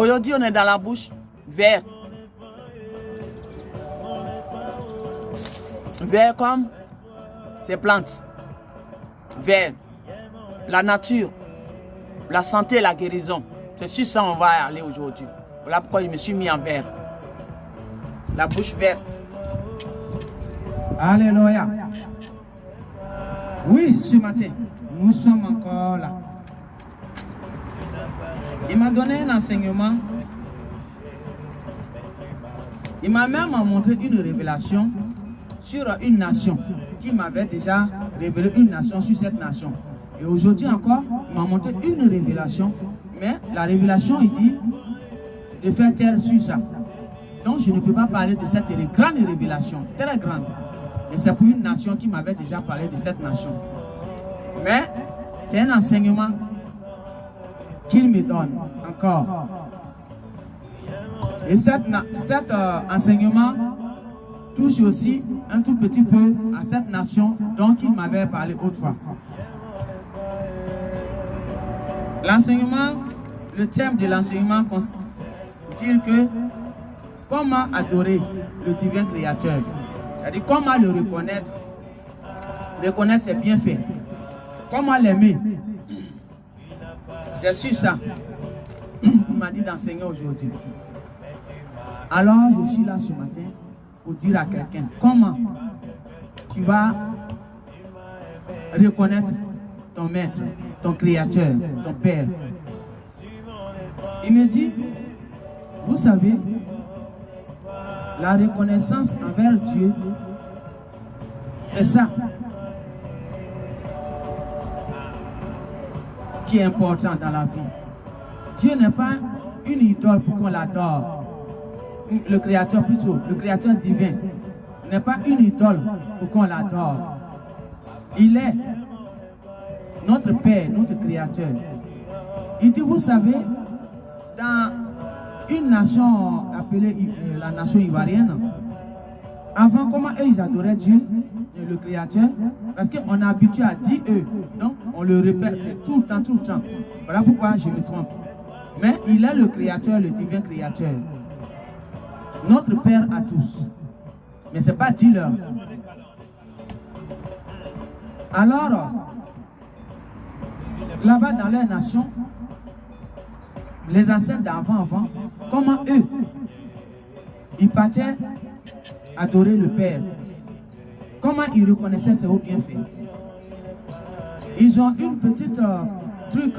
Aujourd'hui, on est dans la bouche verte. Vert comme ces plantes. Vert. La nature. La santé et la guérison. C'est sur ça qu'on va aller aujourd'hui. Voilà pourquoi je me suis mis en vert. La bouche verte. Alléluia. Oui, ce matin, nous sommes encore là. Il m'a donné un enseignement. Il m'a même montré une révélation sur une nation qui m'avait déjà révélé une nation sur cette nation. Et aujourd'hui encore, il m'a montré une révélation. Mais la révélation, il dit de faire taire sur ça. Donc je ne peux pas parler de cette grande révélation, très grande. Et c'est pour une nation qui m'avait déjà parlé de cette nation. Mais c'est un enseignement qu'il me donne encore. Et cet enseignement touche aussi un tout petit peu à cette nation dont il m'avait parlé autrefois. L'enseignement, le thème de l'enseignement dit que comment adorer le divin créateur. C'est-à-dire comment le reconnaître. Reconnaître ses bienfaits. Comment l'aimer. C'est sur ça. Il m'a dit d'enseigner aujourd'hui. Alors je suis là ce matin pour dire à quelqu'un comment tu vas reconnaître ton maître, ton créateur, ton père. Il me dit, vous savez, la reconnaissance envers Dieu, c'est ça qui est important dans la vie. Dieu n'est pas une idole pour qu'on l'adore. Le créateur plutôt, le créateur divin, n'est pas une idole pour qu'on l'adore. Il est notre Père, notre créateur. Il dit, vous savez, dans une nation appelée la nation ivoirienne, avant, comment eux ils adoraient Dieu, le créateur, parce qu'on est habitué à dire eux, donc on le répète tout le temps, tout le temps. Voilà pourquoi je me trompe. Mais il est le créateur, le divin créateur. Notre Père à tous. Mais ce n'est pas dit-leur. Alors, là-bas dans leur nation, les ancêtres d'avant, comment eux, ils partaient adorer le Père. Comment ils reconnaissaient ses hauts bienfaits. Ils ont une petite truc